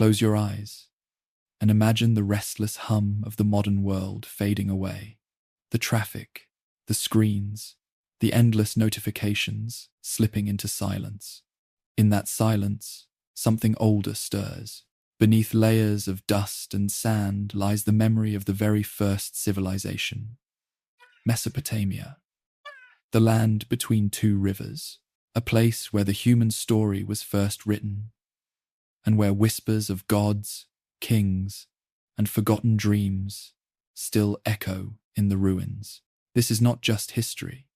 Close your eyes and imagine the restless hum of the modern world fading away. The traffic, the screens, the endless notifications slipping into silence. In that silence, something older stirs. Beneath layers of dust and sand lies the memory of the very first civilization. Mesopotamia, the land between two rivers, a place where the human story was first written, and where whispers of gods, kings, and forgotten dreams still echo in the ruins. This is not just history.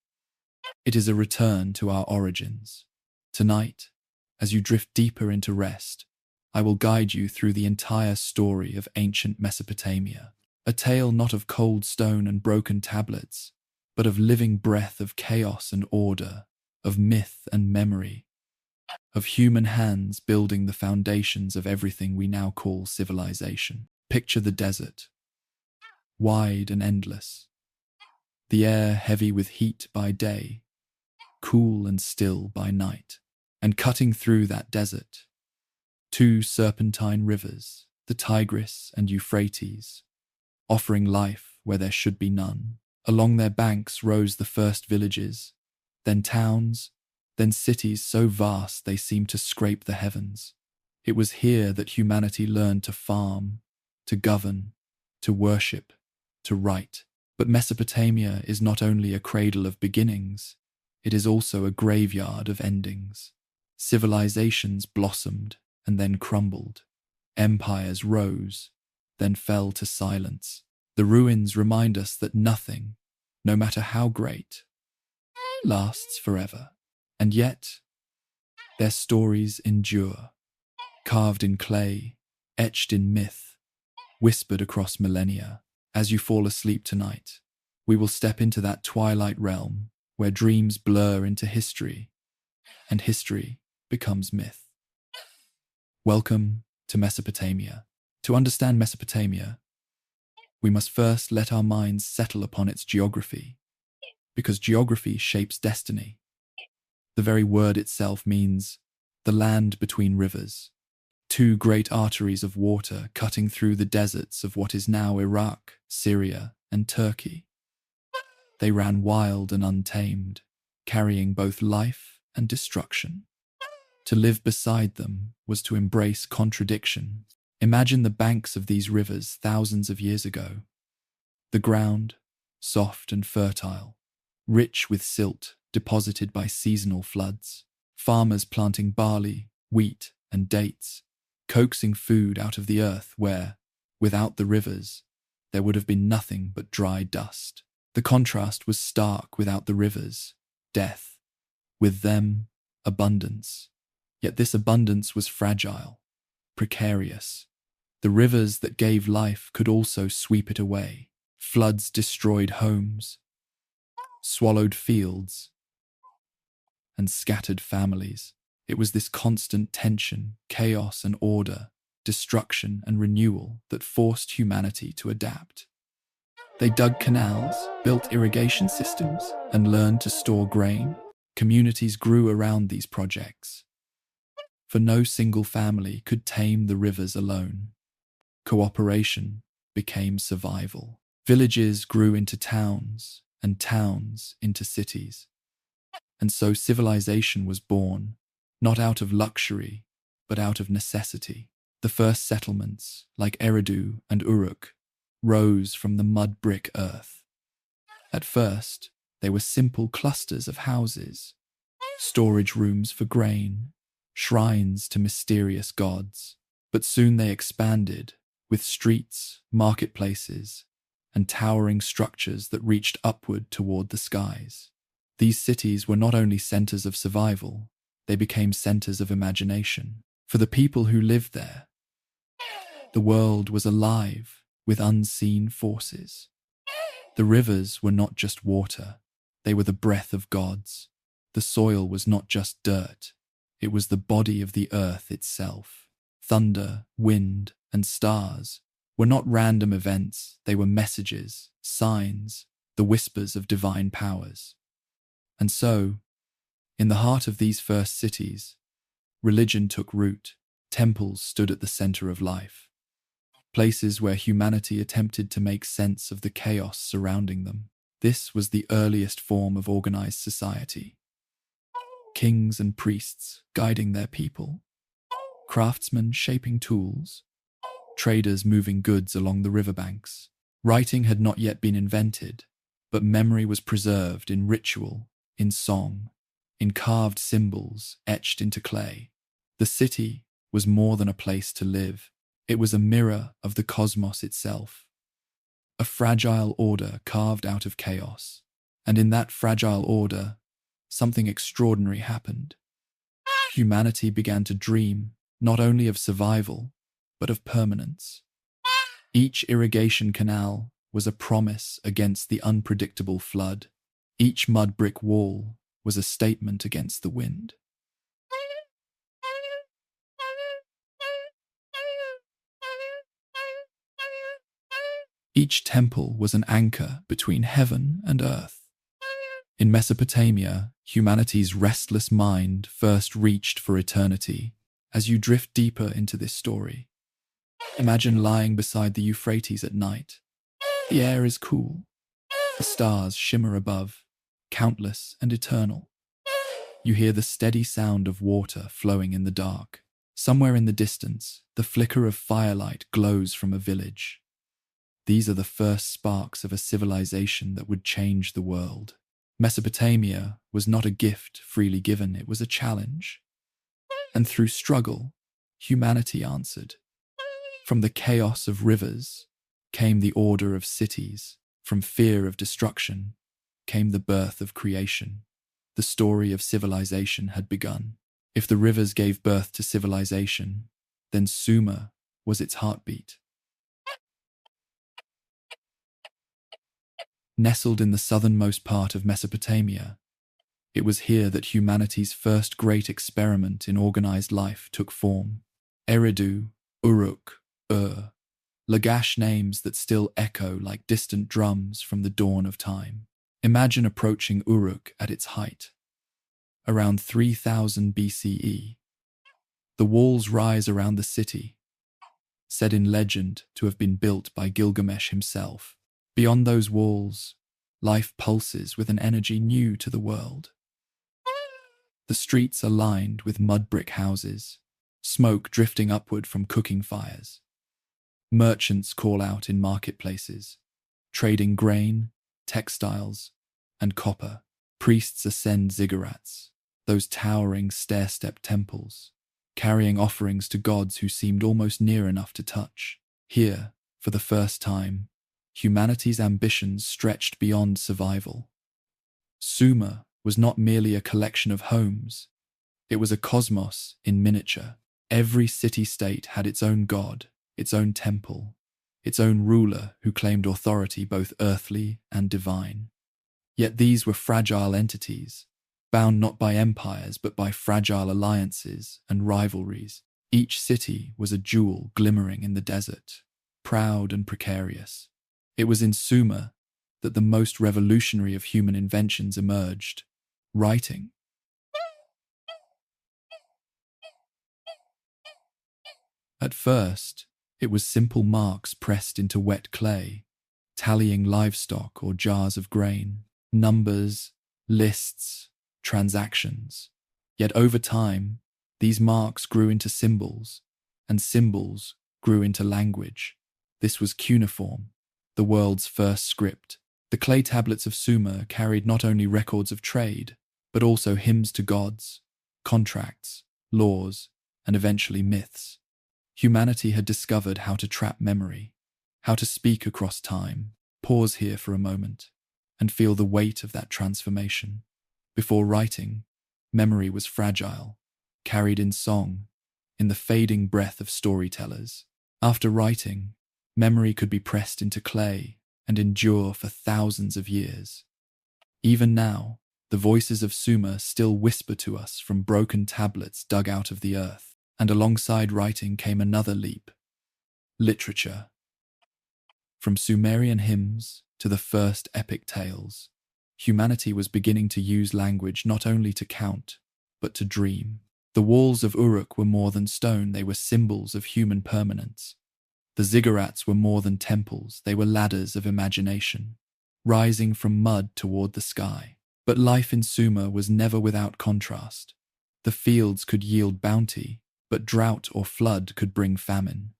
It is a return to our origins. Tonight, as you drift deeper into rest, I will guide you through the entire story of ancient Mesopotamia, a tale not of cold stone and broken tablets, but of living breath of chaos and order, of myth and memory, of human hands building the foundations of everything we now call civilization. Picture the desert, wide and endless, the air heavy with heat by day, cool and still by night, and cutting through that desert, two serpentine rivers, the Tigris and Euphrates, offering life where there should be none. Along their banks rose the first villages, then towns, then cities so vast they seemed to scrape the heavens. It was here that humanity learned to farm, to govern, to worship, to write. But Mesopotamia is not only a cradle of beginnings, it is also a graveyard of endings. Civilizations blossomed and then crumbled. Empires rose, then fell to silence. The ruins remind us that nothing, no matter how great, lasts forever. And yet, their stories endure, carved in clay, etched in myth, whispered across millennia. As you fall asleep tonight, we will step into that twilight realm where dreams blur into history, and history becomes myth. Welcome to Mesopotamia. To understand Mesopotamia, we must first let our minds settle upon its geography, because geography shapes destiny. The very word itself means the land between rivers, two great arteries of water cutting through the deserts of what is now Iraq, Syria, and Turkey. They ran wild and untamed, carrying both life and destruction. To live beside them was to embrace contradiction. Imagine the banks of these rivers thousands of years ago. The ground, soft and fertile, rich with silt deposited by seasonal floods. Farmers planting barley, wheat, and dates, coaxing food out of the earth where, without the rivers, there would have been nothing but dry dust. The contrast was stark. Without the rivers, death. With them, abundance. Yet this abundance was fragile, precarious. The rivers that gave life could also sweep it away. Floods destroyed homes, swallowed fields, and scattered families. It was this constant tension, chaos and order, destruction and renewal that forced humanity to adapt. They dug canals, built irrigation systems, and learned to store grain. Communities grew around these projects, for no single family could tame the rivers alone. Cooperation became survival. Villages grew into towns, and towns into cities. And so civilization was born, not out of luxury, but out of necessity. The first settlements, like Eridu and Uruk, rose from the mud-brick earth. At first, they were simple clusters of houses, storage rooms for grain, shrines to mysterious gods. But soon they expanded, with streets, marketplaces, and towering structures that reached upward toward the skies. These cities were not only centers of survival, they became centers of imagination. For the people who lived there, the world was alive with unseen forces. The rivers were not just water, they were the breath of gods. The soil was not just dirt, it was the body of the earth itself. Thunder, wind, and stars were not random events, they were messages, signs, the whispers of divine powers. And so, in the heart of these first cities, religion took root. Temples stood at the center of life, places where humanity attempted to make sense of the chaos surrounding them. This was the earliest form of organized society. Kings and priests guiding their people, craftsmen shaping tools, traders moving goods along the riverbanks. Writing had not yet been invented, but memory was preserved in ritual, in song, in carved symbols etched into clay. The city was more than a place to live. It was a mirror of the cosmos itself, a fragile order carved out of chaos. And in that fragile order, something extraordinary happened. Humanity began to dream not only of survival, but of permanence. Each irrigation canal was a promise against the unpredictable flood. Each mud brick wall was a statement against the wind. Each temple was an anchor between heaven and earth. In Mesopotamia, humanity's restless mind first reached for eternity. As you drift deeper into this story, imagine lying beside the Euphrates at night. The air is cool. The stars shimmer above, countless and eternal. You hear the steady sound of water flowing in the dark. Somewhere in the distance, the flicker of firelight glows from a village. These are the first sparks of a civilization that would change the world. Mesopotamia was not a gift freely given, it was a challenge. And through struggle, humanity answered. From the chaos of rivers came the order of cities. From fear of destruction came the birth of creation. The story of civilization had begun. If the rivers gave birth to civilization, then Sumer was its heartbeat. Nestled in the southernmost part of Mesopotamia, it was here that humanity's first great experiment in organized life took form. Eridu, Uruk, Lagash, names that still echo like distant drums from the dawn of time. Imagine approaching Uruk at its height. Around 3000 BCE, the walls rise around the city, said in legend to have been built by Gilgamesh himself. Beyond those walls, life pulses with an energy new to the world. The streets are lined with mud brick houses, smoke drifting upward from cooking fires. Merchants call out in marketplaces, trading grain, textiles, and copper. Priests ascend ziggurats, those towering stair-step temples, carrying offerings to gods who seemed almost near enough to touch. Here, for the first time, humanity's ambitions stretched beyond survival. Sumer was not merely a collection of homes. It was a cosmos in miniature. Every city-state had its own god, its own temple, its own ruler who claimed authority both earthly and divine. Yet these were fragile entities, bound not by empires but by fragile alliances and rivalries. Each city was a jewel glimmering in the desert, proud and precarious. It was in Sumer that the most revolutionary of human inventions emerged: writing. At first, it was simple marks pressed into wet clay, tallying livestock or jars of grain, numbers, lists, transactions. Yet over time, these marks grew into symbols, and symbols grew into language. This was cuneiform, the world's first script. The clay tablets of Sumer carried not only records of trade, but also hymns to gods, contracts, laws, and eventually myths. Humanity had discovered how to trap memory, how to speak across time. Pause here for a moment and feel the weight of that transformation. Before writing, memory was fragile, carried in song, in the fading breath of storytellers. After writing, memory could be pressed into clay and endure for thousands of years. Even now, the voices of Sumer still whisper to us from broken tablets dug out of the earth. And alongside writing came another leap: literature. From Sumerian hymns to the first epic tales, humanity was beginning to use language not only to count, but to dream. The walls of Uruk were more than stone, they were symbols of human permanence. The ziggurats were more than temples, they were ladders of imagination, rising from mud toward the sky. But life in Sumer was never without contrast. The fields could yield bounty, but drought or flood could bring famine.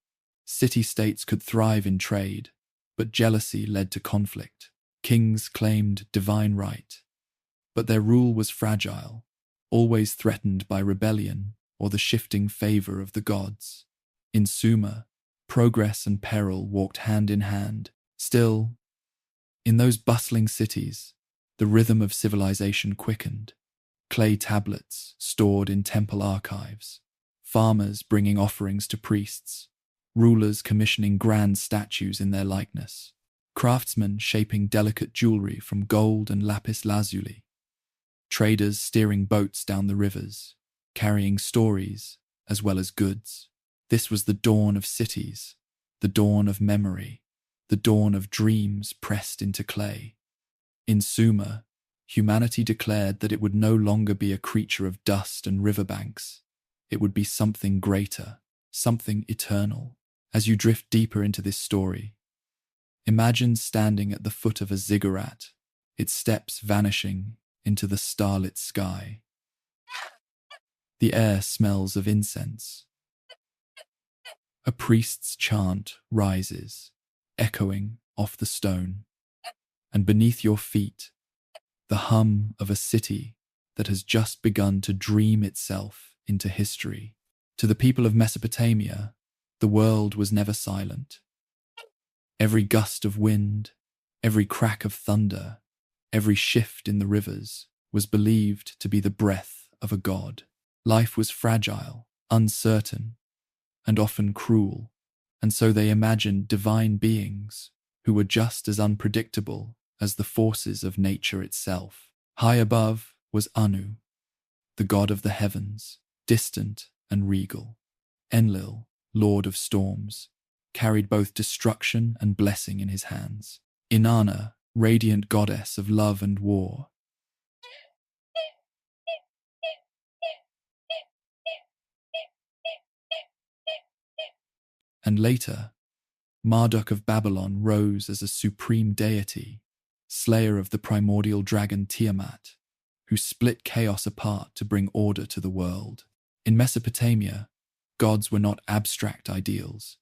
City-states could thrive in trade, but jealousy led to conflict. Kings claimed divine right, but their rule was fragile, always threatened by rebellion or the shifting favor of the gods. In Sumer, progress and peril walked hand in hand. Still, in those bustling cities, the rhythm of civilization quickened. Clay tablets stored in temple archives, farmers bringing offerings to priests, rulers commissioning grand statues in their likeness, craftsmen shaping delicate jewelry from gold and lapis lazuli, traders steering boats down the rivers, carrying stories as well as goods. This was the dawn of cities, the dawn of memory, the dawn of dreams pressed into clay. In Sumer, humanity declared that it would no longer be a creature of dust and riverbanks. It would be something greater, something eternal. As you drift deeper into this story, imagine standing at the foot of a ziggurat, its steps vanishing into the starlit sky. The air smells of incense. A priest's chant rises, echoing off the stone, and beneath your feet, the hum of a city that has just begun to dream itself into history. To the people of Mesopotamia, the world was never silent. Every gust of wind, every crack of thunder, every shift in the rivers was believed to be the breath of a god. Life was fragile, uncertain, and often cruel, and so they imagined divine beings who were just as unpredictable as the forces of nature itself. High above was Anu, the god of the heavens, distant and regal. Enlil, lord of storms, carried both destruction and blessing in his hands. Inanna, radiant goddess of love and war. And later, Marduk of Babylon rose as a supreme deity, slayer of the primordial dragon Tiamat, who split chaos apart to bring order to the world. In Mesopotamia, gods were not abstract ideals.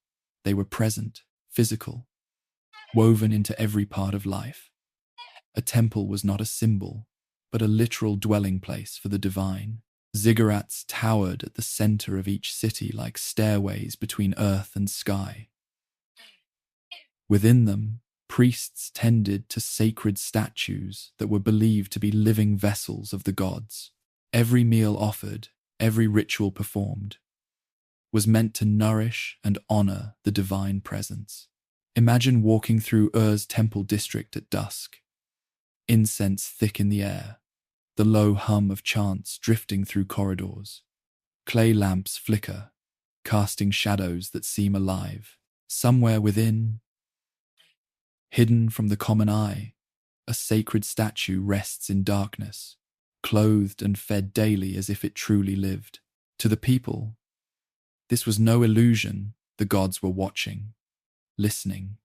They were present, physical, woven into every part of life. A temple was not a symbol, but a literal dwelling place for the divine. Ziggurats towered at the center of each city like stairways between earth and sky. Within them, priests tended to sacred statues that were believed to be living vessels of the gods. Every meal offered, every ritual performed, was meant to nourish and honor the divine presence. Imagine walking through Ur's temple district at dusk, incense thick in the air, the low hum of chants drifting through corridors. Clay lamps flicker, casting shadows that seem alive. Somewhere within, hidden from the common eye, a sacred statue rests in darkness, clothed and fed daily as if it truly lived. To the people, this was no illusion. The gods were watching, listening,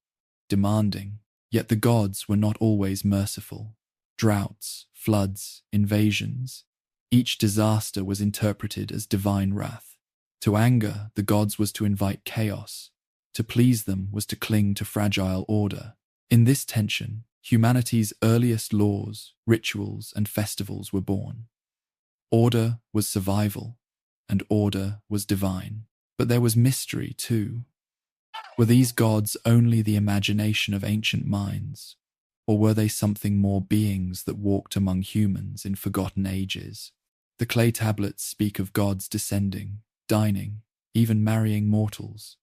demanding. Yet the gods were not always merciful. Droughts, floods, invasions, each disaster was interpreted as divine wrath. To anger the gods was to invite chaos. To please them was to cling to fragile order. In this tension, humanity's earliest laws, rituals, and festivals were born. Order was survival, and order was divine. But there was mystery too. Were these gods only the imagination of ancient minds, or were they something more, beings that walked among humans in forgotten ages? The clay tablets speak of gods descending, dining, even marrying mortals.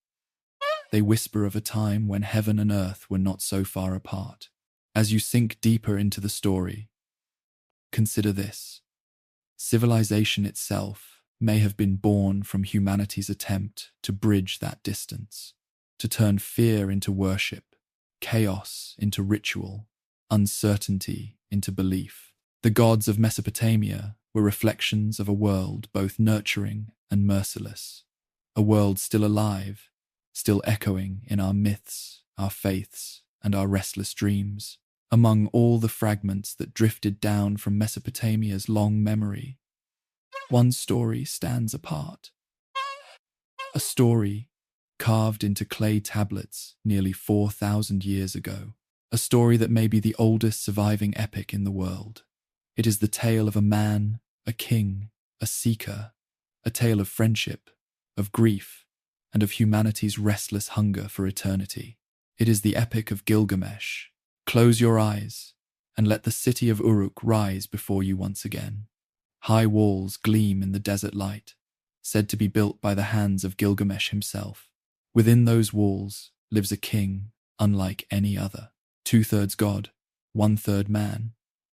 They whisper of a time when heaven and earth were not so far apart. As you sink deeper into the story, consider this. Civilization itself may have been born from humanity's attempt to bridge that distance, to turn fear into worship, chaos into ritual, uncertainty into belief. The gods of Mesopotamia were reflections of a world both nurturing and merciless, a world still alive, still echoing in our myths, our faiths, and our restless dreams. Among all the fragments that drifted down from Mesopotamia's long memory, one story stands apart. A story carved into clay tablets nearly 4,000 years ago. A story that may be the oldest surviving epic in the world. It is the tale of a man, a king, a seeker, a tale of friendship, of grief, and of humanity's restless hunger for eternity. It is the Epic of Gilgamesh. Close your eyes and let the city of Uruk rise before you once again. High walls gleam in the desert light, said to be built by the hands of Gilgamesh himself. Within those walls lives a king unlike any other. 2/3 God, 1/3 man,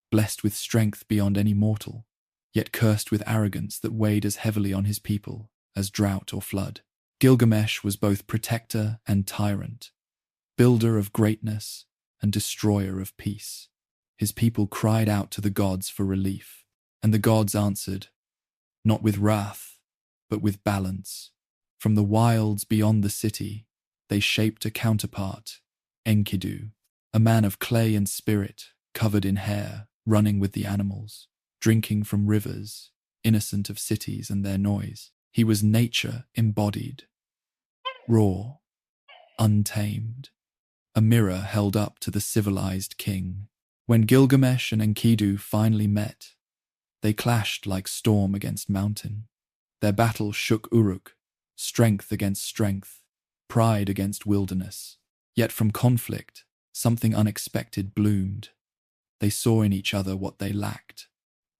blessed with strength beyond any mortal, yet cursed with arrogance that weighed as heavily on his people as drought or flood. Gilgamesh was both protector and tyrant, builder of greatness and destroyer of peace. His people cried out to the gods for relief, and the gods answered, not with wrath, but with balance. From the wilds beyond the city, they shaped a counterpart, Enkidu, a man of clay and spirit, covered in hair, running with the animals, drinking from rivers, innocent of cities and their noise. He was nature embodied, raw, untamed, a mirror held up to the civilized king. When Gilgamesh and Enkidu finally met, they clashed like storm against mountain. Their battle shook Uruk, strength against strength, pride against wilderness. Yet from conflict, something unexpected bloomed. They saw in each other what they lacked.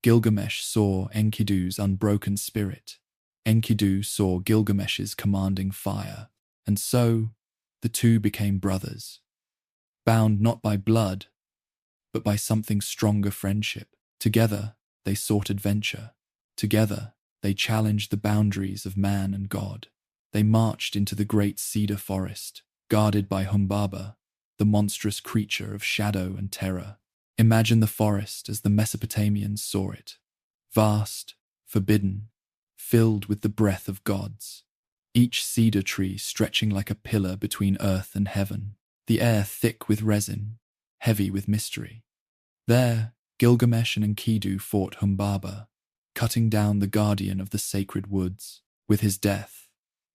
Gilgamesh saw Enkidu's unbroken spirit. Enkidu saw Gilgamesh's commanding fire. And so, the two became brothers, bound not by blood, but by something stronger, friendship. Together, they sought adventure. Together, they challenged the boundaries of man and God. They marched into the great cedar forest, guarded by Humbaba, the monstrous creature of shadow and terror. Imagine the forest as the Mesopotamians saw it, vast, forbidden, filled with the breath of gods. Each cedar tree stretching like a pillar between earth and heaven, the air thick with resin, heavy with mystery. There, Gilgamesh and Enkidu fought Humbaba, cutting down the guardian of the sacred woods. With his death,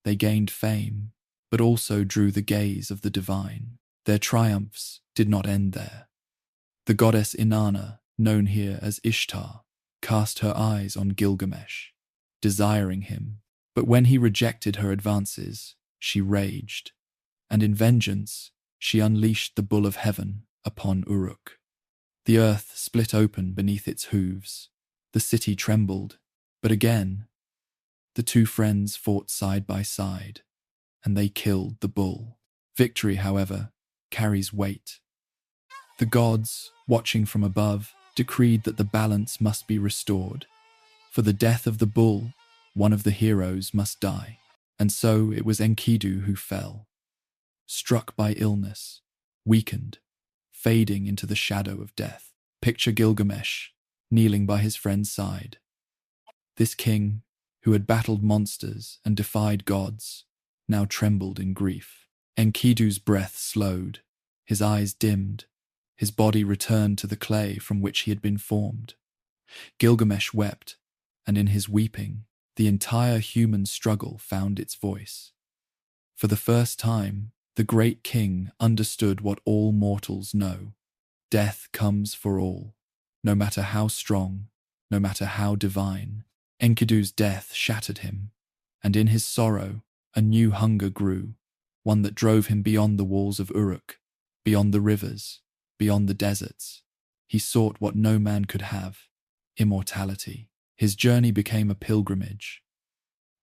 they gained fame, but also drew the gaze of the divine. Their triumphs did not end there. The goddess Inanna, known here as Ishtar, cast her eyes on Gilgamesh, desiring him. But when he rejected her advances, she raged, and in vengeance, she unleashed the bull of heaven upon Uruk. The earth split open beneath its hooves. The city trembled, but again, the two friends fought side by side, and they killed the bull. Victory, however, carries weight. The gods, watching from above, decreed that the balance must be restored. For the death of the bull, one of the heroes must die. And so it was Enkidu who fell, struck by illness, weakened, fading into the shadow of death. Picture Gilgamesh, kneeling by his friend's side. This king, who had battled monsters and defied gods, now trembled in grief. Enkidu's breath slowed, his eyes dimmed, his body returned to the clay from which he had been formed. Gilgamesh wept, and in his weeping, the entire human struggle found its voice. For the first time, the great king understood what all mortals know. Death comes for all, no matter how strong, no matter how divine. Enkidu's death shattered him, and in his sorrow, a new hunger grew, one that drove him beyond the walls of Uruk, beyond the rivers, beyond the deserts. He sought what no man could have, immortality. His journey became a pilgrimage,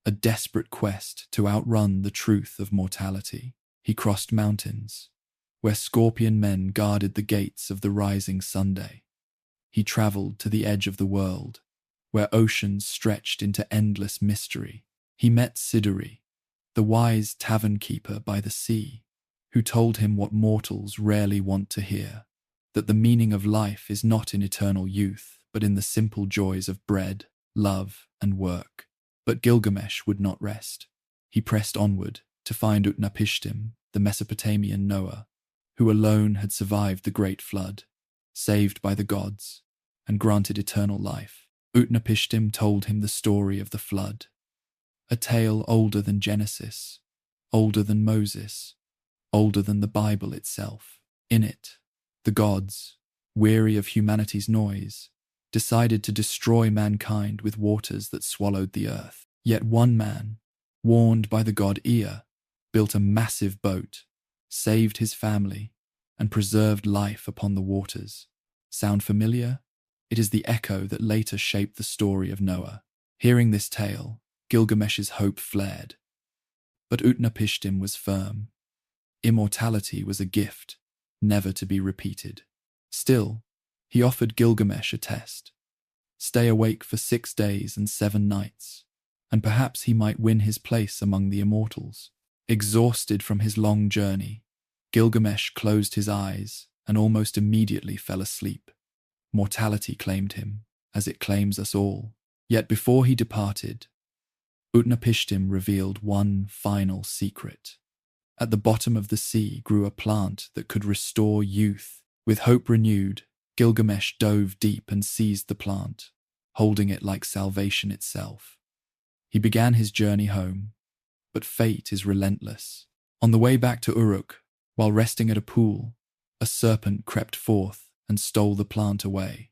a desperate quest to outrun the truth of mortality. He crossed mountains, where scorpion men guarded the gates of the rising Sunday. He traveled to the edge of the world, where oceans stretched into endless mystery. He met Siduri, the wise tavern keeper by the sea, who told him what mortals rarely want to hear, that the meaning of life is not in eternal youth, but in the simple joys of bread, love, and work. But Gilgamesh would not rest. He pressed onward to find Utnapishtim, the Mesopotamian Noah, who alone had survived the great flood, saved by the gods, and granted eternal life. Utnapishtim told him the story of the flood, a tale older than Genesis, older than Moses, older than the Bible itself. In it, the gods, weary of humanity's noise, decided to destroy mankind with waters that swallowed the earth. Yet one man, warned by the god Ea, built a massive boat, saved his family, and preserved life upon the waters. Sound familiar? It is the echo that later shaped the story of Noah. Hearing this tale, Gilgamesh's hope flared. But Utnapishtim was firm. Immortality was a gift, never to be repeated. Still, he offered Gilgamesh a test. Stay awake for 6 days and 7 nights, and perhaps he might win his place among the immortals. Exhausted from his long journey, Gilgamesh closed his eyes and almost immediately fell asleep. Mortality claimed him, as it claims us all. Yet before he departed, Utnapishtim revealed one final secret. At the bottom of the sea grew a plant that could restore youth. With hope renewed, Gilgamesh dove deep and seized the plant, holding it like salvation itself. He began his journey home, but fate is relentless. On the way back to Uruk, while resting at a pool, a serpent crept forth and stole the plant away.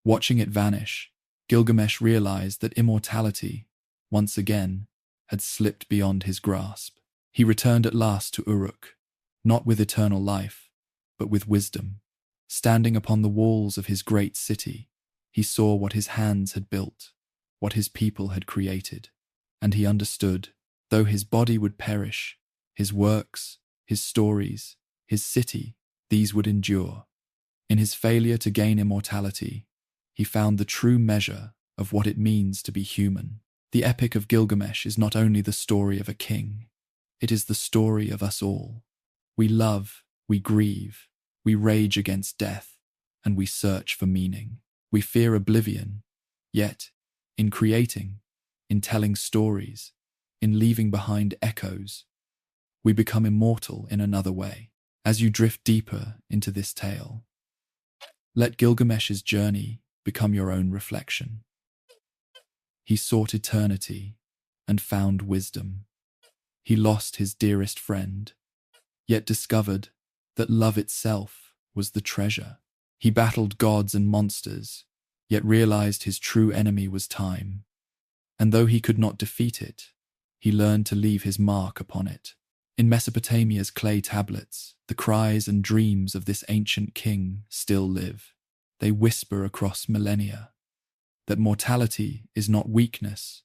Watching it vanish, Gilgamesh realized that immortality, once again, had slipped beyond his grasp. He returned at last to Uruk, not with eternal life, but with wisdom. Standing upon the walls of his great city, he saw what his hands had built, what his people had created, and he understood, though his body would perish, his works, his stories, his city, these would endure. In his failure to gain immortality, he found the true measure of what it means to be human. The Epic of Gilgamesh is not only the story of a king, it is the story of us all. We love, we grieve, we rage against death, and we search for meaning. We fear oblivion, yet, in creating, in telling stories, in leaving behind echoes, we become immortal in another way. As you drift deeper into this tale, let Gilgamesh's journey become your own reflection. He sought eternity and found wisdom. He lost his dearest friend, yet discovered that love itself was the treasure. He battled gods and monsters, yet realized his true enemy was time. And though he could not defeat it, he learned to leave his mark upon it. In Mesopotamia's clay tablets, the cries and dreams of this ancient king still live. They whisper across millennia that mortality is not weakness,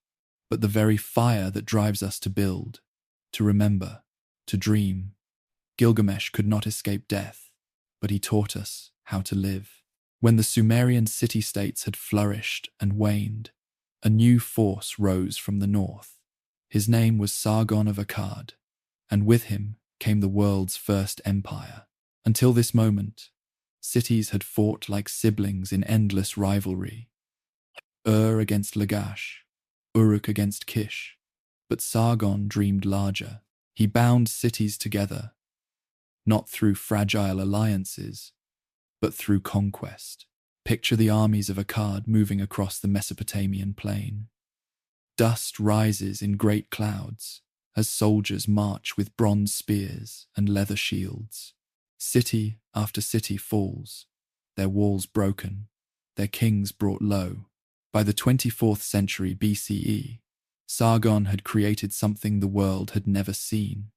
but the very fire that drives us to build, to remember, to dream. Gilgamesh could not escape death, but he taught us how to live. When the Sumerian city-states had flourished and waned, a new force rose from the north. His name was Sargon of Akkad, and with him came the world's first empire. Until this moment, cities had fought like siblings in endless rivalry. Ur against Lagash, Uruk against Kish. But Sargon dreamed larger. He bound cities together, not through fragile alliances, but through conquest. Picture the armies of Akkad moving across the Mesopotamian plain. Dust rises in great clouds as soldiers march with bronze spears and leather shields. City after city falls, their walls broken, their kings brought low. By the 24th century BCE, Sargon had created something the world had never seen,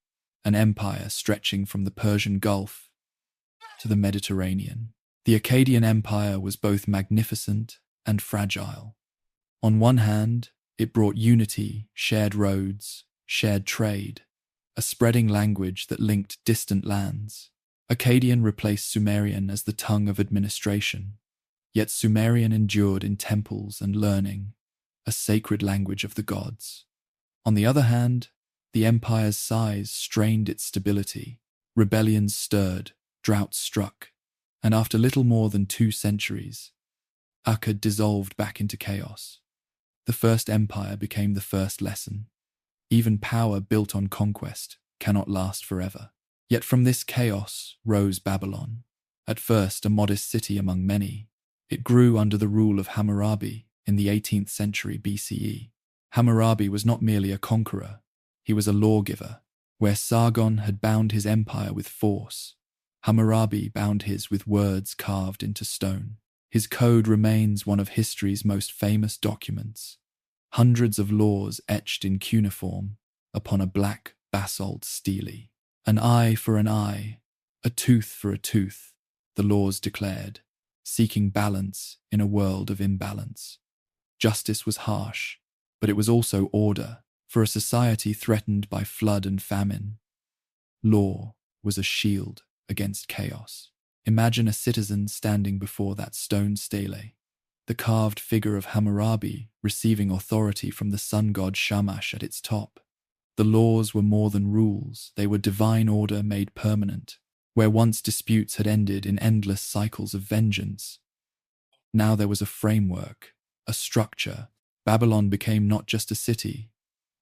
an empire stretching from the Persian Gulf to the Mediterranean. The Akkadian Empire was both magnificent and fragile. On one hand, it brought unity, shared roads, shared trade, a spreading language that linked distant lands. Akkadian replaced Sumerian as the tongue of administration, yet Sumerian endured in temples and learning, a sacred language of the gods. On the other hand, the empire's size strained its stability. Rebellions stirred, droughts struck, and after little more than 2 centuries, Akkad dissolved back into chaos. The first empire became the first lesson. Even power built on conquest cannot last forever. Yet from this chaos rose Babylon. At first a modest city among many, it grew under the rule of Hammurabi in the 18th century BCE. Hammurabi was not merely a conqueror, he was a lawgiver. Where Sargon had bound his empire with force, Hammurabi bound his with words carved into stone. His code remains one of history's most famous documents. Hundreds of laws etched in cuneiform upon a black basalt stele. An eye for an eye, a tooth for a tooth, the laws declared, seeking balance in a world of imbalance. Justice was harsh, but it was also order for a society threatened by flood and famine. Law was a shield against chaos. Imagine a citizen standing before that stone stele, the carved figure of Hammurabi receiving authority from the sun god Shamash at its top. The laws were more than rules, they were divine order made permanent. Where once disputes had ended in endless cycles of vengeance, now there was a framework, a structure. Babylon became not just a city,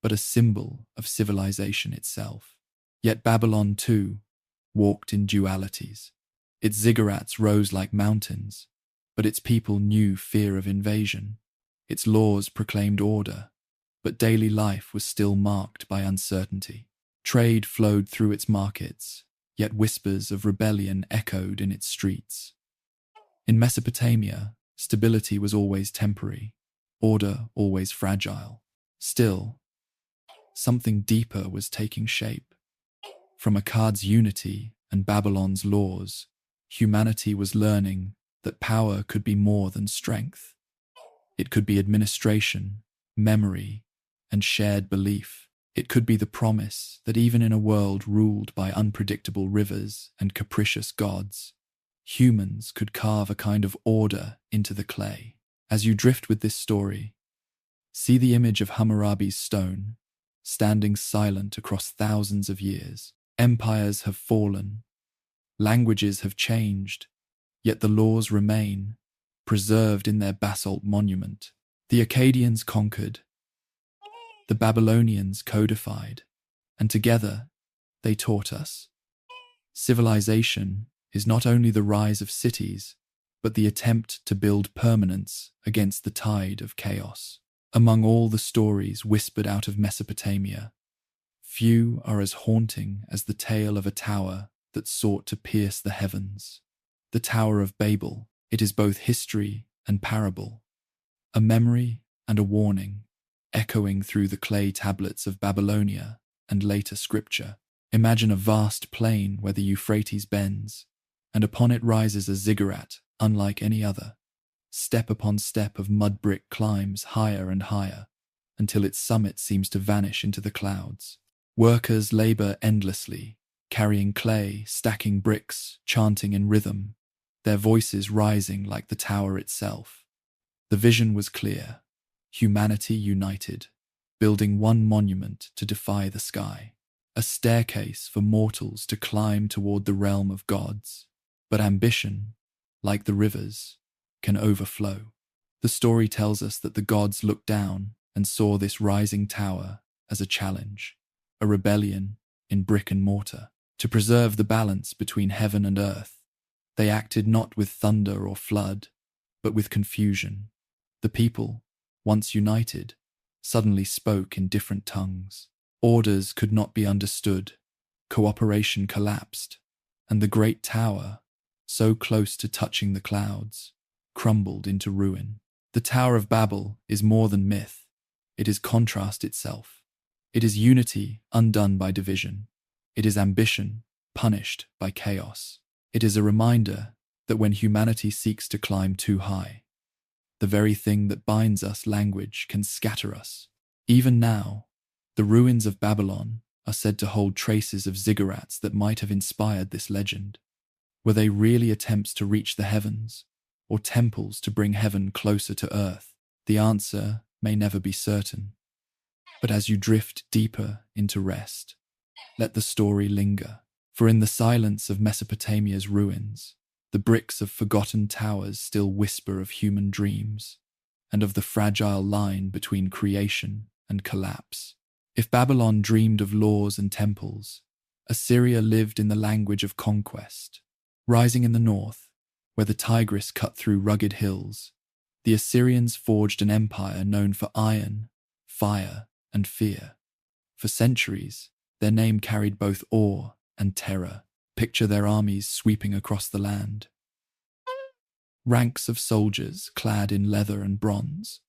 but a symbol of civilization itself. Yet Babylon, too, walked in dualities. Its ziggurats rose like mountains, but its people knew fear of invasion. Its laws proclaimed order, but daily life was still marked by uncertainty. Trade flowed through its markets, yet whispers of rebellion echoed in its streets. In Mesopotamia, stability was always temporary, order always fragile. Still, something deeper was taking shape. From Akkad's unity and Babylon's laws, humanity was learning that power could be more than strength. It could be administration, memory, and shared belief. It could be the promise that even in a world ruled by unpredictable rivers and capricious gods, humans could carve a kind of order into the clay. As you drift with this story, see the image of Hammurabi's stone, standing silent across thousands of years. Empires have fallen, languages have changed, yet the laws remain, preserved in their basalt monument. The Akkadians conquered, the Babylonians codified, and together they taught us. Civilization is not only the rise of cities, but the attempt to build permanence against the tide of chaos. Among all the stories whispered out of Mesopotamia, few are as haunting as the tale of a tower that sought to pierce the heavens. The Tower of Babel, it is both history and parable, a memory and a warning, echoing through the clay tablets of Babylonia and later scripture. Imagine a vast plain where the Euphrates bends, and upon it rises a ziggurat unlike any other. Step upon step of mud brick climbs higher and higher, until its summit seems to vanish into the clouds. Workers labor endlessly, carrying clay, stacking bricks, chanting in rhythm, their voices rising like the tower itself. The vision was clear. Humanity united, building one monument to defy the sky, a staircase for mortals to climb toward the realm of gods. But ambition, like the rivers, can overflow. The story tells us that the gods looked down and saw this rising tower as a challenge, a rebellion in brick and mortar. To preserve the balance between heaven and earth, they acted not with thunder or flood, but with confusion. The people, once united, suddenly spoke in different tongues. Orders could not be understood, cooperation collapsed, and the great tower, so close to touching the clouds, crumbled into ruin. The Tower of Babel is more than myth, it is contrast itself. It is unity undone by division. It is ambition punished by chaos. It is a reminder that when humanity seeks to climb too high, the very thing that binds us, language, can scatter us. Even now, the ruins of Babylon are said to hold traces of ziggurats that might have inspired this legend. Were they really attempts to reach the heavens, or temples to bring heaven closer to earth? The answer may never be certain. But as you drift deeper into rest, let the story linger. For in the silence of Mesopotamia's ruins, the bricks of forgotten towers still whisper of human dreams, and of the fragile line between creation and collapse. If Babylon dreamed of laws and temples, Assyria lived in the language of conquest. Rising in the north, where the Tigris cut through rugged hills, the Assyrians forged an empire known for iron, fire, and fear. For centuries, their name carried both awe and terror. Picture their armies sweeping across the land. Ranks of soldiers clad in leather and bronze,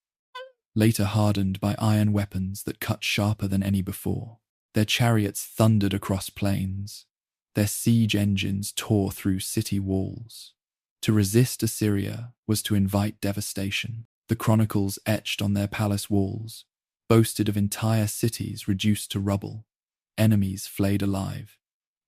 later hardened by iron weapons that cut sharper than any before. Their chariots thundered across plains. Their siege engines tore through city walls. To resist Assyria was to invite devastation. The chronicles etched on their palace walls boasted of entire cities reduced to rubble, enemies flayed alive,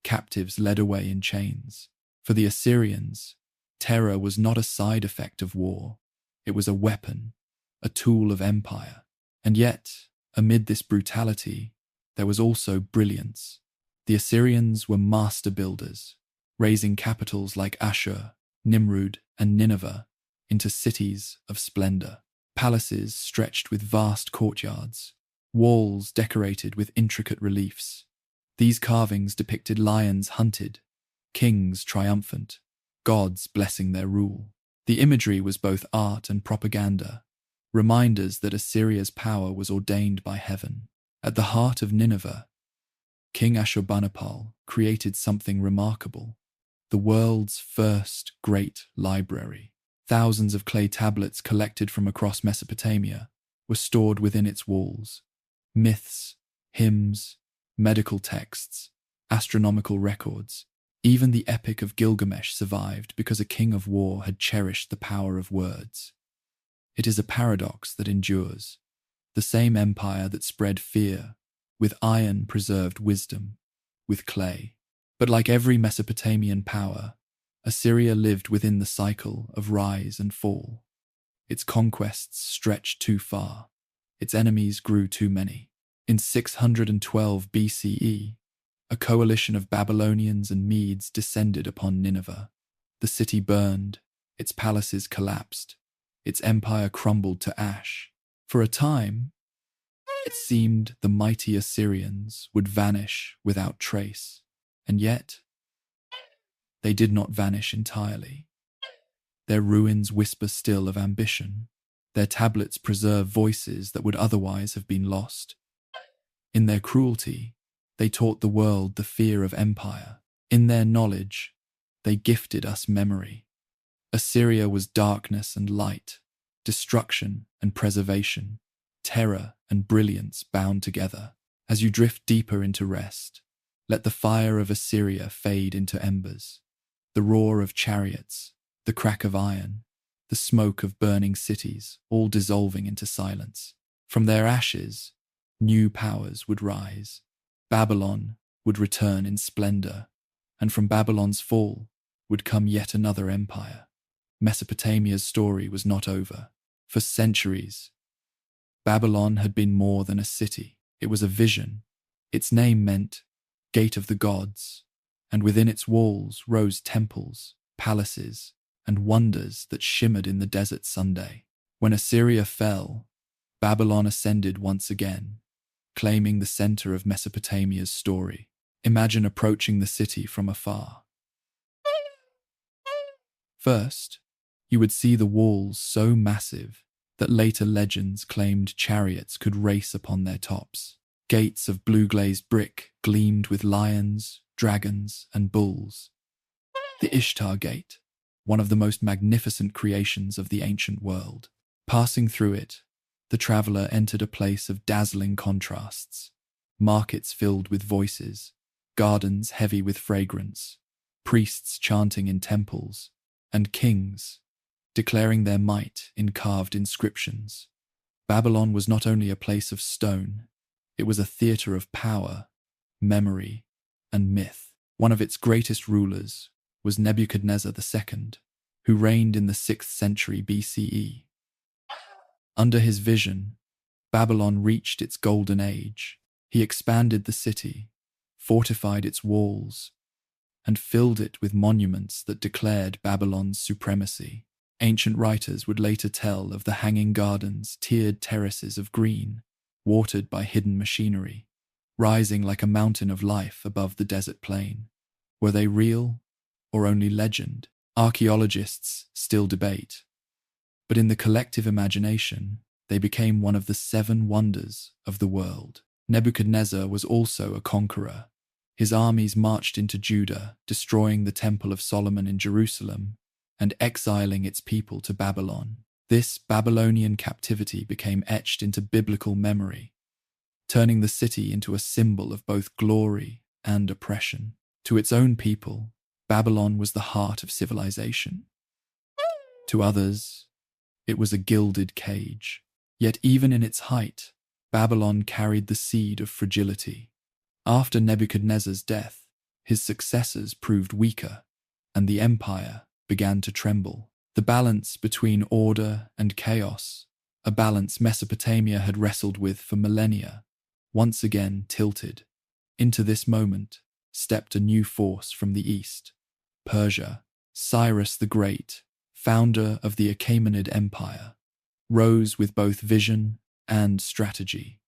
captives led away in chains. For the Assyrians, terror was not a side effect of war. It was a weapon, a tool of empire. And yet, amid this brutality, there was also brilliance. The Assyrians were master builders, raising capitals like Ashur, Nimrud, and Nineveh into cities of splendor. Palaces stretched with vast courtyards, walls decorated with intricate reliefs. These carvings depicted lions hunted, kings triumphant, gods blessing their rule. The imagery was both art and propaganda, reminders that Assyria's power was ordained by heaven. At the heart of Nineveh, King Ashurbanipal created something remarkable, the world's first great library. Thousands of clay tablets collected from across Mesopotamia were stored within its walls. Myths, hymns, medical texts, astronomical records. Even the Epic of Gilgamesh survived because a king of war had cherished the power of words. It is a paradox that endures. The same empire that spread fear, with iron preserved wisdom, with clay. But like every Mesopotamian power, Assyria lived within the cycle of rise and fall. Its conquests stretched too far. Its enemies grew too many. In 612 BCE, a coalition of Babylonians and Medes descended upon Nineveh. The city burned, its palaces collapsed, its empire crumbled to ash. For a time, it seemed the mighty Assyrians would vanish without trace. And yet, they did not vanish entirely. Their ruins whisper still of ambition. Their tablets preserve voices that would otherwise have been lost. In their cruelty, they taught the world the fear of empire. In their knowledge, they gifted us memory. Assyria was darkness and light, destruction and preservation, terror and brilliance bound together. As you drift deeper into rest, let the fire of Assyria fade into embers. The roar of chariots, the crack of iron, the smoke of burning cities, all dissolving into silence. From their ashes, new powers would rise. Babylon would return in splendor, and from Babylon's fall would come yet another empire. Mesopotamia's story was not over. For centuries, Babylon had been more than a city. It was a vision. Its name meant Gate of the Gods, and within its walls rose temples, palaces, and wonders that shimmered in the desert Sunday. When Assyria fell, Babylon ascended once again, claiming the center of Mesopotamia's story. Imagine approaching the city from afar. First, you would see the walls so massive that later legends claimed chariots could race upon their tops. Gates of blue-glazed brick gleamed with lions, dragons, and bulls. The Ishtar Gate, one of the most magnificent creations of the ancient world. Passing through it, the traveler entered a place of dazzling contrasts. Markets filled with voices, gardens heavy with fragrance, priests chanting in temples, and kings declaring their might in carved inscriptions. Babylon was not only a place of stone, it was a theater of power, memory, and myth. One of its greatest rulers was Nebuchadnezzar II, who reigned in the 6th century BCE. Under his vision, Babylon reached its golden age. He expanded the city, fortified its walls, and filled it with monuments that declared Babylon's supremacy. Ancient writers would later tell of the hanging gardens, tiered terraces of green, watered by hidden machinery, rising like a mountain of life above the desert plain. Were they real or only legend? Archaeologists still debate. But in the collective imagination, they became one of the 7 wonders of the world. Nebuchadnezzar was also a conqueror. His armies marched into Judah, destroying the Temple of Solomon in Jerusalem and exiling its people to Babylon. This Babylonian captivity became etched into biblical memory, turning the city into a symbol of both glory and oppression. To its own people, Babylon was the heart of civilization. To others, it was a gilded cage. Yet even in its height, Babylon carried the seed of fragility. After Nebuchadnezzar's death, his successors proved weaker, and the empire began to tremble. The balance between order and chaos, a balance Mesopotamia had wrestled with for millennia, once again tilted. Into this moment stepped a new force from the east, Persia. Cyrus the Great, founder of the Achaemenid Empire, rose with both vision and strategy.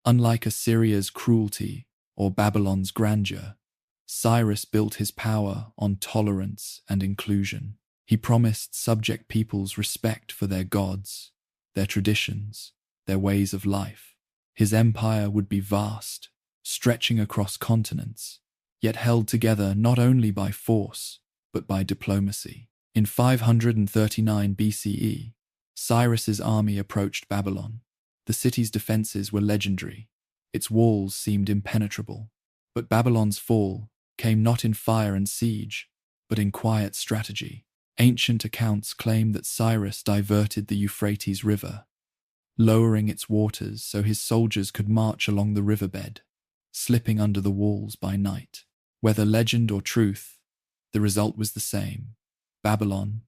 Unlike Assyria's cruelty or Babylon's grandeur, Cyrus built his power on tolerance and inclusion. He promised subject peoples respect for their gods, their traditions, their ways of life. His empire would be vast, stretching across continents, yet held together not only by force, but by diplomacy. In 539 BCE, Cyrus's army approached Babylon. The city's defenses were legendary. Its walls seemed impenetrable. But Babylon's fall came not in fire and siege, but in quiet strategy. Ancient accounts claim that Cyrus diverted the Euphrates River, lowering its waters so his soldiers could march along the riverbed, slipping under the walls by night. Whether legend or truth, the result was the same. Babylon,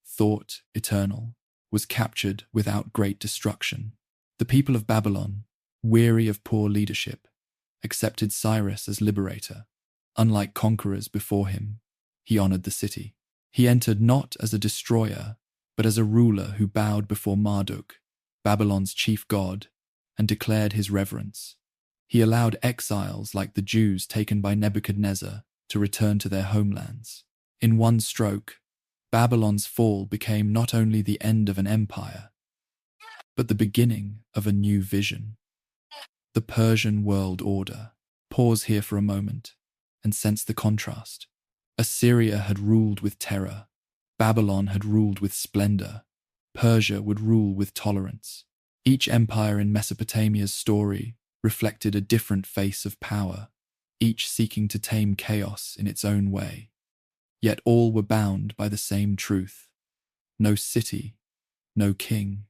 thought eternal, was captured without great destruction. The people of Babylon, weary of poor leadership, accepted Cyrus as liberator. Unlike conquerors before him, he honored the city. He entered not as a destroyer, but as a ruler who bowed before Marduk, Babylon's chief god, and declared his reverence. He allowed exiles like the Jews taken by Nebuchadnezzar to return to their homelands. In one stroke, Babylon's fall became not only the end of an empire, but the beginning of a new vision. The Persian world order. Pause here for a moment and sense the contrast. Assyria had ruled with terror. Babylon had ruled with splendor. Persia would rule with tolerance. Each empire in Mesopotamia's story reflected a different face of power, each seeking to tame chaos in its own way. Yet all were bound by the same truth. No city, no king,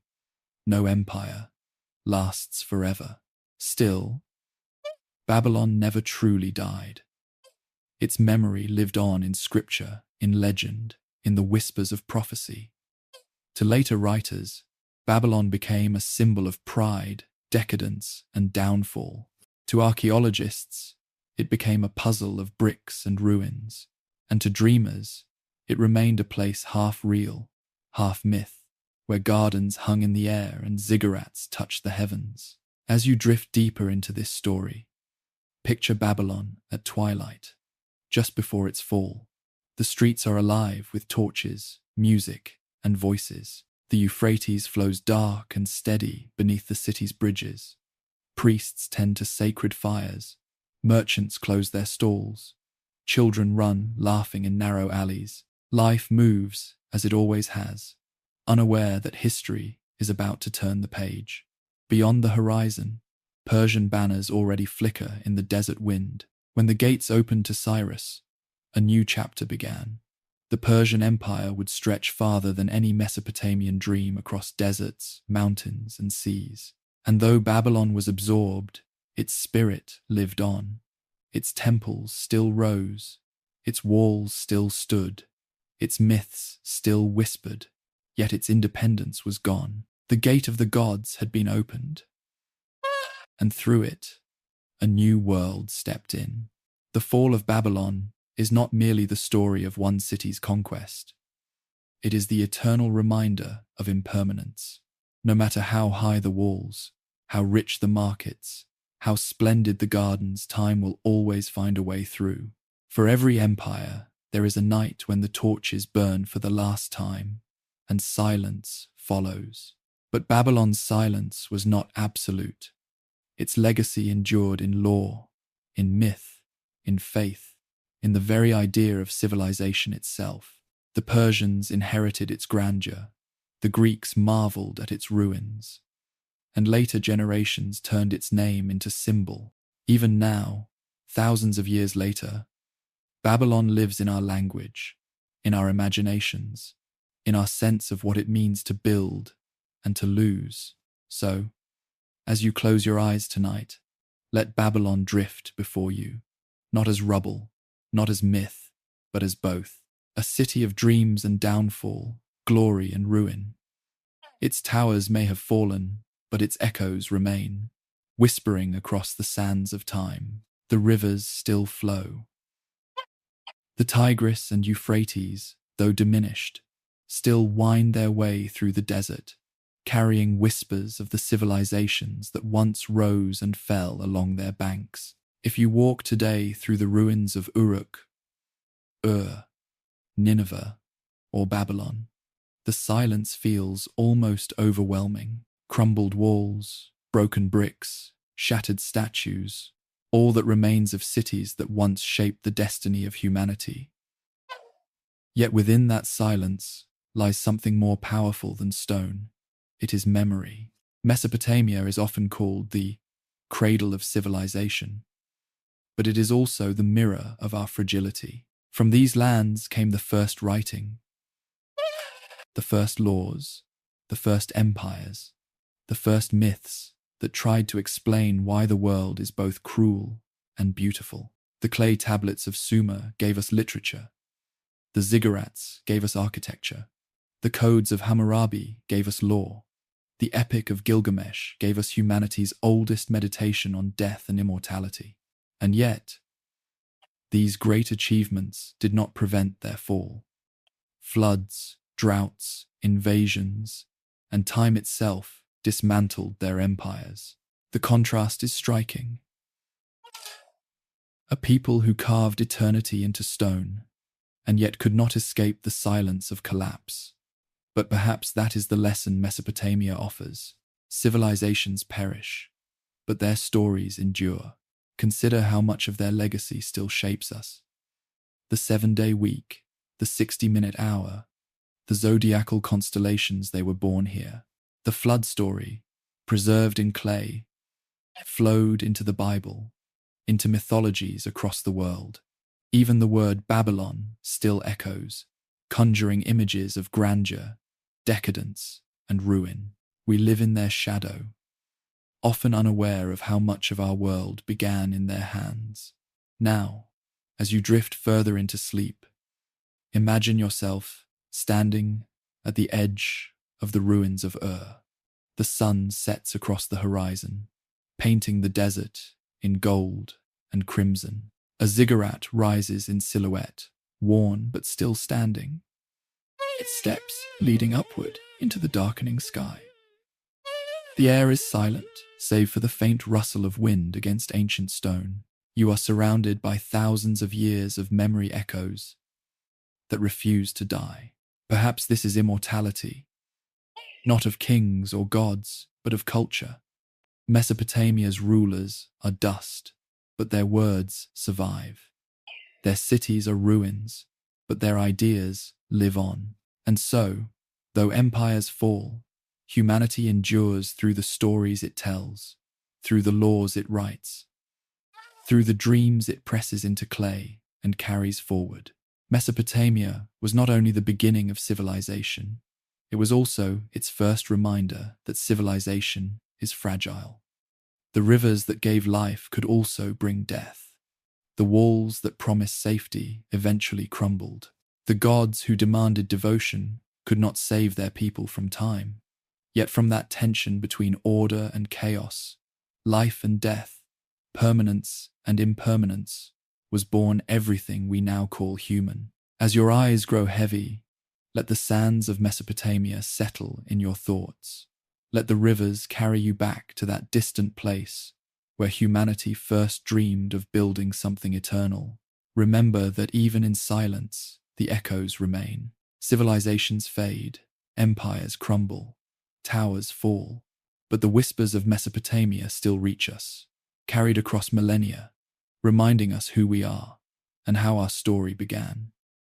no empire lasts forever. Still, Babylon never truly died. Its memory lived on in scripture, in legend, in the whispers of prophecy. To later writers, Babylon became a symbol of pride, decadence, and downfall. To archaeologists, it became a puzzle of bricks and ruins. And to dreamers, it remained a place half real, half myth, where gardens hung in the air and ziggurats touched the heavens. As you drift deeper into this story, picture Babylon at twilight, just before its fall. The streets are alive with torches, music, and voices. The Euphrates flows dark and steady beneath the city's bridges. Priests tend to sacred fires. Merchants close their stalls. Children run, laughing in narrow alleys. Life moves, as it always has, unaware that history is about to turn the page. Beyond the horizon, Persian banners already flicker in the desert wind. When the gates opened to Cyrus, a new chapter began. The Persian Empire would stretch farther than any Mesopotamian dream across deserts, mountains, and seas. And though Babylon was absorbed, its spirit lived on. Its temples still rose, its walls still stood, its myths still whispered, yet its independence was gone. The gate of the gods had been opened, and through it, a new world stepped in. The fall of Babylon is not merely the story of one city's conquest. It is the eternal reminder of impermanence. No matter how high the walls, how rich the markets, how splendid the gardens, time will always find a way through. For every empire, there is a night when the torches burn for the last time, and silence follows. But Babylon's silence was not absolute. Its legacy endured in law, in myth, in faith, in the very idea of civilization itself. The Persians inherited its grandeur, the Greeks marveled at its ruins, and later generations turned its name into symbol. Even now, thousands of years later, Babylon lives in our language, in our imaginations, in our sense of what it means to build and to lose. So, as you close your eyes tonight, let Babylon drift before you, not as rubble, not as myth, but as both. A city of dreams and downfall, glory and ruin. Its towers may have fallen, but its echoes remain, whispering across the sands of time. The rivers still flow. The Tigris and Euphrates, though diminished, still wind their way through the desert, carrying whispers of the civilizations that once rose and fell along their banks. If you walk today through the ruins of Uruk, Ur, Nineveh, or Babylon, the silence feels almost overwhelming. Crumbled walls, broken bricks, shattered statues, all that remains of cities that once shaped the destiny of humanity. Yet within that silence lies something more powerful than stone. It is memory. Mesopotamia is often called the cradle of civilization, but it is also the mirror of our fragility. From these lands came the first writing, the first laws, the first empires, the first myths that tried to explain why the world is both cruel and beautiful. The clay tablets of Sumer gave us literature. The ziggurats gave us architecture. The codes of Hammurabi gave us law. The Epic of Gilgamesh gave us humanity's oldest meditation on death and immortality. And yet, these great achievements did not prevent their fall. Floods, droughts, invasions, and time itself dismantled their empires. The contrast is striking. A people who carved eternity into stone, and yet could not escape the silence of collapse. But perhaps that is the lesson Mesopotamia offers. Civilizations perish, but their stories endure. Consider how much of their legacy still shapes us. The 7-day week, the 60-minute hour, the zodiacal constellations they were born here. The flood story, preserved in clay, flowed into the Bible, into mythologies across the world. Even the word Babylon still echoes, conjuring images of grandeur, decadence, and ruin. We live in their shadow, often unaware of how much of our world began in their hands. Now, as you drift further into sleep, imagine yourself standing at the edge of the ruins of Ur. The sun sets across the horizon, painting the desert in gold and crimson. A ziggurat rises in silhouette, worn but still standing, its steps leading upward into the darkening sky. The air is silent, save for the faint rustle of wind against ancient stone. You are surrounded by thousands of years of memory echoes that refuse to die. Perhaps this is immortality, not of kings or gods, but of culture. Mesopotamia's rulers are dust, but their words survive. Their cities are ruins, but their ideas live on. And so, though empires fall, humanity endures through the stories it tells, through the laws it writes, through the dreams it presses into clay and carries forward. Mesopotamia was not only the beginning of civilization, it was also its first reminder that civilization is fragile. The rivers that gave life could also bring death. The walls that promised safety eventually crumbled. The gods who demanded devotion could not save their people from time. Yet from that tension between order and chaos, life and death, permanence and impermanence, was born everything we now call human. As your eyes grow heavy, Let the sands of Mesopotamia settle in your thoughts. Let the rivers carry you back to that distant place where humanity first dreamed of building something eternal. Remember that even in silence, the echoes remain. Civilizations fade, empires crumble, towers fall, but the whispers of Mesopotamia still reach us, carried across millennia, reminding us who we are and how our story began.